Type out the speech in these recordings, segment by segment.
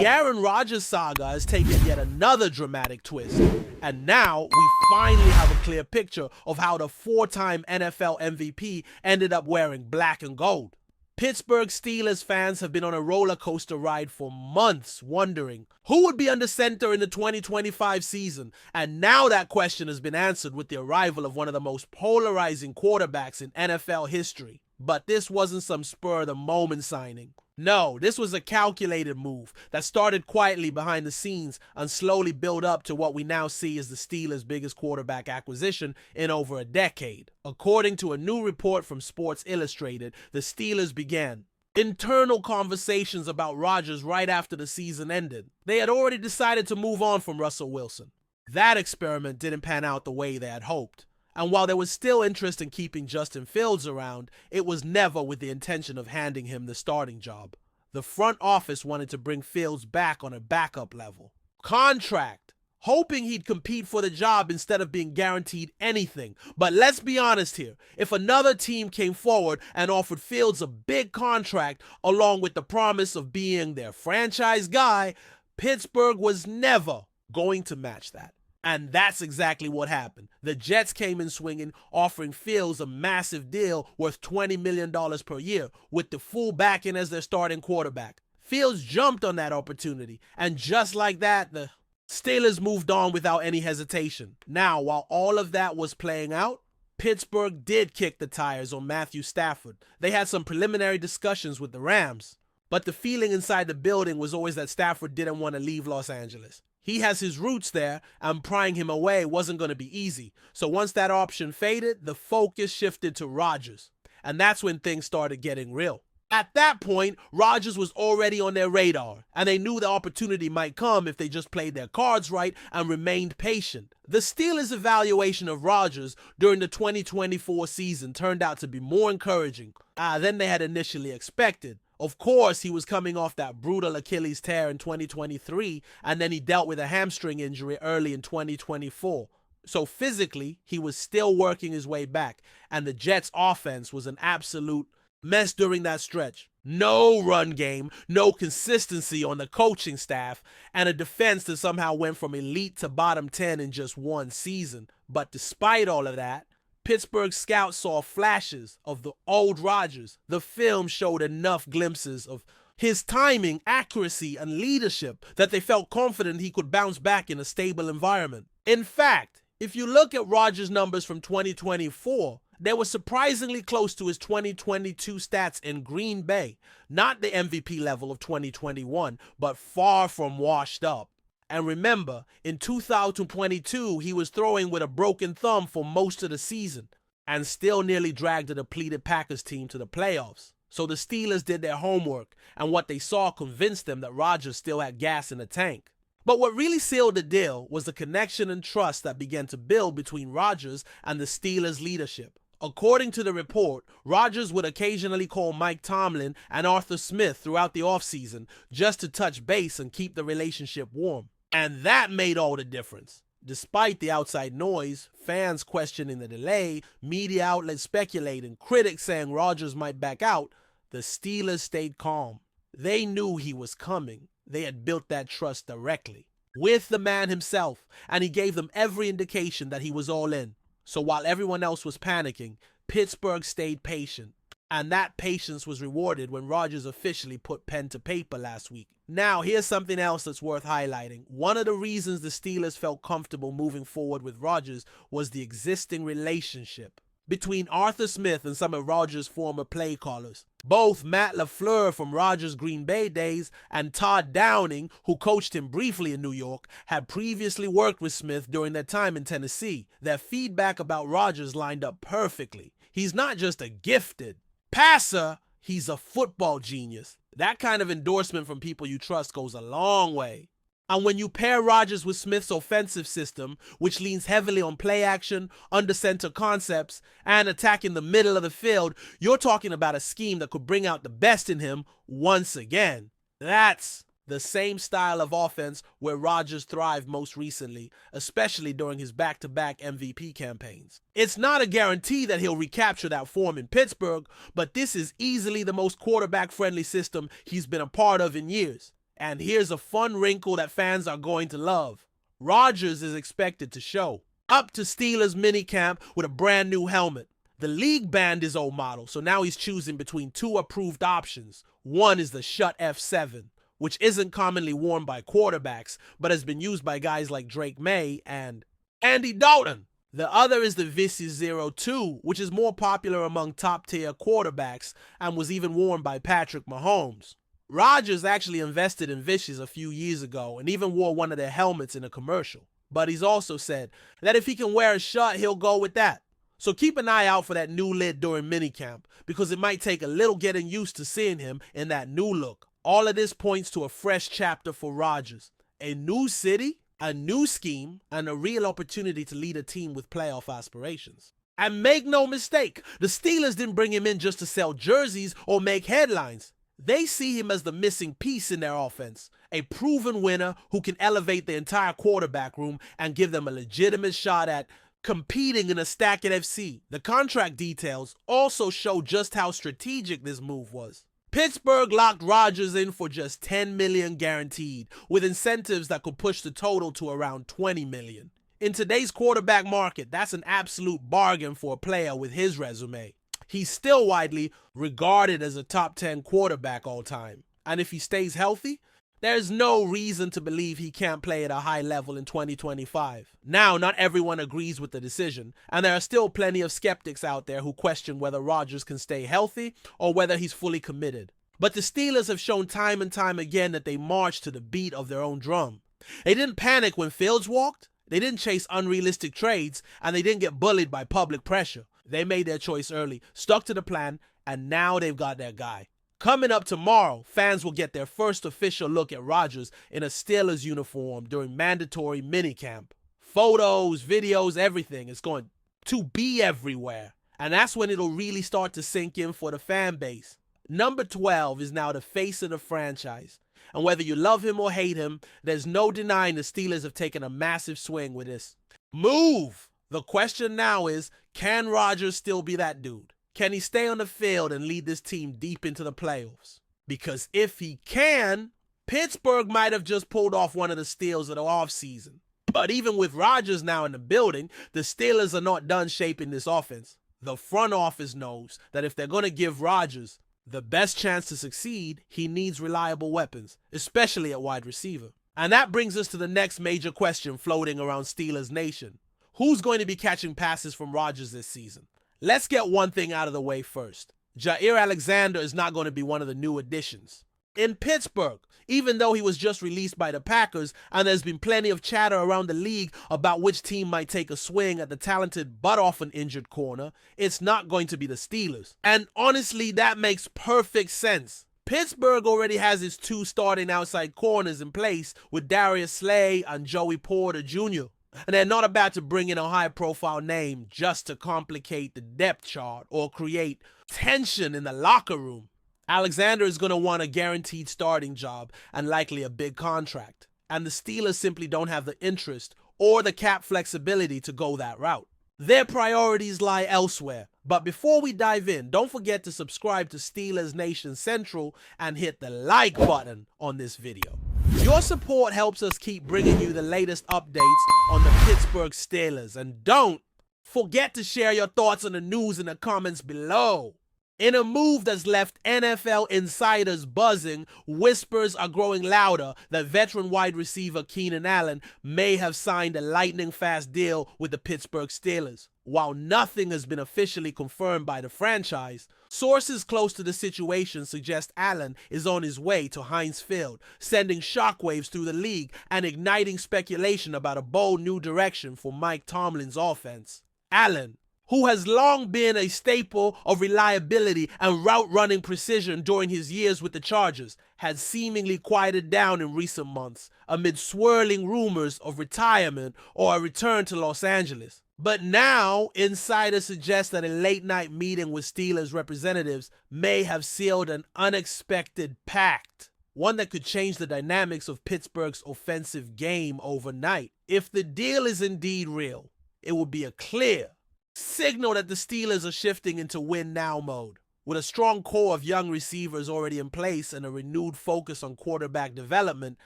The Aaron Rodgers saga has taken yet another dramatic twist, and now we finally have a clear picture of how the four-time NFL MVP ended up wearing black and gold. Pittsburgh Steelers fans have been on a roller coaster ride for months, wondering who would be under center in the 2025 season, and now that question has been answered with the arrival of one of the most polarizing quarterbacks in NFL history. But this wasn't some spur-of-the-moment signing. No, this was a calculated move that started quietly behind the scenes and slowly built up to what we now see as the Steelers' biggest quarterback acquisition in over a decade. According to a new report from Sports Illustrated, the Steelers began internal conversations about Rodgers right after the season ended. They had already decided to move on from Russell Wilson. That experiment didn't pan out the way they had hoped. And while there was still interest in keeping Justin Fields around, it was never with the intention of handing him the starting job. The front office wanted to bring Fields back on a backup level. Contract, hoping he'd compete for the job instead of being guaranteed anything. But let's be honest here, if another team came forward and offered Fields a big contract along with the promise of being their franchise guy, Pittsburgh was never going to match that. And that's exactly what happened. The Jets came in swinging, offering Fields a massive deal worth $20 million per year, with the full backing as their starting quarterback. Fields jumped on that opportunity, and just like that, the Steelers moved on without any hesitation. Now, while all of that was playing out, Pittsburgh did kick the tires on Matthew Stafford. They had some preliminary discussions with the Rams, but the feeling inside the building was always that Stafford didn't want to leave Los Angeles. He has his roots there, and prying him away wasn't going to be easy. So once that option faded, the focus shifted to Rodgers. And that's when things started getting real. At that point, Rodgers was already on their radar, and they knew the opportunity might come if they just played their cards right and remained patient. The Steelers' evaluation of Rodgers during the 2024 season turned out to be more encouraging than they had initially expected. Of course, he was coming off that brutal Achilles tear in 2023, and then he dealt with a hamstring injury early in 2024. So physically, he was still working his way back, and the Jets' offense was an absolute mess during that stretch. No run game, no consistency on the coaching staff, and a defense that somehow went from elite to bottom 10 in just one season. But despite all of that, Pittsburgh scouts saw flashes of the old Rodgers. The film showed enough glimpses of his timing, accuracy, and leadership that they felt confident he could bounce back in a stable environment. In fact, if you look at Rodgers' numbers from 2024, they were surprisingly close to his 2022 stats in Green Bay. Not the MVP level of 2021, but far from washed up. And remember, in 2022, he was throwing with a broken thumb for most of the season and still nearly dragged a depleted Packers team to the playoffs. So the Steelers did their homework, and what they saw convinced them that Rodgers still had gas in the tank. But what really sealed the deal was the connection and trust that began to build between Rodgers and the Steelers' leadership. According to the report, Rodgers would occasionally call Mike Tomlin and Arthur Smith throughout the offseason just to touch base and keep the relationship warm. And that made all the difference. Despite the outside noise, fans questioning the delay, media outlets speculating, critics saying Rodgers might back out, the Steelers stayed calm. They knew he was coming. They had built that trust directly with the man himself, and he gave them every indication that he was all in. So while everyone else was panicking, Pittsburgh stayed patient. And that patience was rewarded when Rodgers officially put pen to paper last week. Now, here's something else that's worth highlighting. One of the reasons the Steelers felt comfortable moving forward with Rodgers was the existing relationship between Arthur Smith and some of Rodgers' former play callers. Both Matt LaFleur from Rodgers' Green Bay days and Todd Downing, who coached him briefly in New York, had previously worked with Smith during their time in Tennessee. Their feedback about Rodgers lined up perfectly. He's not just a gifted passer, he's a football genius. That kind of endorsement from people you trust goes a long way. And when you pair Rodgers with Smith's offensive system, which leans heavily on play action, under center concepts, and attacking the middle of the field, you're talking about a scheme that could bring out the best in him once again. That's the same style of offense where Rodgers thrived most recently, especially during his back-to-back MVP campaigns. It's not a guarantee that he'll recapture that form in Pittsburgh, but this is easily the most quarterback-friendly system he's been a part of in years. And here's a fun wrinkle that fans are going to love. Rodgers is expected to show up to Steelers minicamp with a brand new helmet. The league banned his old model, so now he's choosing between two approved options. One is the Shut F7, which isn't commonly worn by quarterbacks, but has been used by guys like Drake May and Andy Dalton. The other is the Visi 02, which is more popular among top-tier quarterbacks and was even worn by Patrick Mahomes. Rodgers actually invested in Vici's a few years ago and even wore one of their helmets in a commercial. But he's also said that if he can wear a shut, he'll go with that. So keep an eye out for that new lid during minicamp, because it might take a little getting used to seeing him in that new look. All of this points to a fresh chapter for Rodgers. A new city, a new scheme, and a real opportunity to lead a team with playoff aspirations. And make no mistake, the Steelers didn't bring him in just to sell jerseys or make headlines. They see him as the missing piece in their offense, a proven winner who can elevate the entire quarterback room and give them a legitimate shot at competing in a stacked NFC. The contract details also show just how strategic this move was. Pittsburgh locked Rodgers in for just $10 million guaranteed, with incentives that could push the total to around $20 million. In today's quarterback market, that's an absolute bargain for a player with his resume. He's still widely regarded as a top 10 quarterback all time. And if he stays healthy, there's no reason to believe he can't play at a high level in 2025. Now, not everyone agrees with the decision, and there are still plenty of skeptics out there who question whether Rodgers can stay healthy or whether he's fully committed. But the Steelers have shown time and time again that they march to the beat of their own drum. They didn't panic when Fields walked, they didn't chase unrealistic trades, and they didn't get bullied by public pressure. They made their choice early, stuck to the plan, and now they've got their guy. Coming up tomorrow, fans will get their first official look at Rodgers in a Steelers uniform during mandatory minicamp. Photos, videos, everything is going to be everywhere. And that's when it'll really start to sink in for the fan base. Number 12 is now the face of the franchise. And whether you love him or hate him, there's no denying the Steelers have taken a massive swing with this move. The question now is, can Rodgers still be that dude? Can he stay on the field and lead this team deep into the playoffs? Because if he can, Pittsburgh might have just pulled off one of the steals of the offseason. But even with Rodgers now in the building, the Steelers are not done shaping this offense. The front office knows that if they're going to give Rodgers the best chance to succeed, he needs reliable weapons, especially at wide receiver. And that brings us to the next major question floating around Steelers Nation. Who's going to be catching passes from Rodgers this season? Let's get one thing out of the way first. Jair Alexander is not going to be one of the new additions. In Pittsburgh, even though he was just released by the Packers and there's been plenty of chatter around the league about which team might take a swing at the talented but often injured corner, it's not going to be the Steelers. And honestly, that makes perfect sense. Pittsburgh already has its two starting outside corners in place with Darius Slay and Joey Porter Jr. And they're not about to bring in a high-profile name just to complicate the depth chart or create tension in the locker room. Alexander is going to want a guaranteed starting job and likely a big contract. And the Steelers simply don't have the interest or the cap flexibility to go that route. Their priorities lie elsewhere. But before we dive in, don't forget to subscribe to Steelers Nation Central and hit the like button on this video. Your support helps us keep bringing you the latest updates on the Pittsburgh Steelers. And don't forget to share your thoughts on the news in the comments below. In a move that's left NFL insiders buzzing, whispers are growing louder that veteran wide receiver Keenan Allen may have signed a lightning-fast deal with the Pittsburgh Steelers. While nothing has been officially confirmed by the franchise, sources close to the situation suggest Allen is on his way to Heinz Field, sending shockwaves through the league and igniting speculation about a bold new direction for Mike Tomlin's offense. Allen, who has long been a staple of reliability and route-running precision during his years with the Chargers, had seemingly quieted down in recent months amid swirling rumors of retirement or a return to Los Angeles. But now, insiders suggest that a late-night meeting with Steelers representatives may have sealed an unexpected pact, one that could change the dynamics of Pittsburgh's offensive game overnight. If the deal is indeed real, it would be a clear signal that the Steelers are shifting into win-now mode. With a strong core of young receivers already in place and a renewed focus on quarterback development,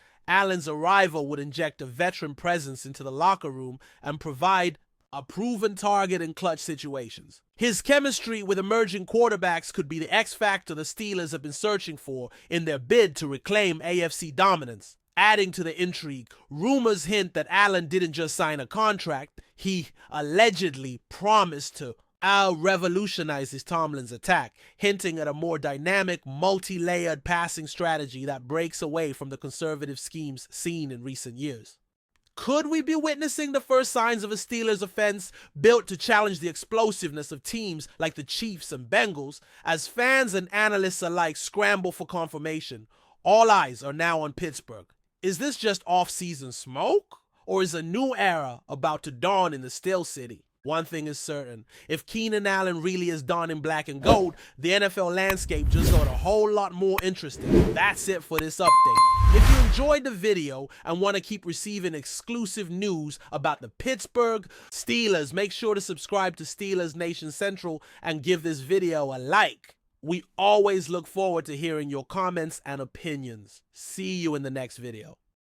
Allen's arrival would inject a veteran presence into the locker room and provide a proven target in clutch situations. His chemistry with emerging quarterbacks could be the X factor the Steelers have been searching for in their bid to reclaim AFC dominance. Adding to the intrigue, rumors hint that Allen didn't just sign a contract, he allegedly promised to revolutionize his Tomlin's attack, hinting at a more dynamic, multi-layered passing strategy that breaks away from the conservative schemes seen in recent years. Could we be witnessing the first signs of a Steelers offense built to challenge the explosiveness of teams like the Chiefs and Bengals? As fans and analysts alike scramble for confirmation, all eyes are now on Pittsburgh. Is this just off-season smoke? Or is a new era about to dawn in the Steel City? One thing is certain, if Keenan Allen really is donning black and gold, the NFL landscape just got a whole lot more interesting. That's it for this update. If you enjoyed the video and want to keep receiving exclusive news about the Pittsburgh Steelers, make sure to subscribe to Steelers Nation Central and give this video a like. We always look forward to hearing your comments and opinions. See you in the next video.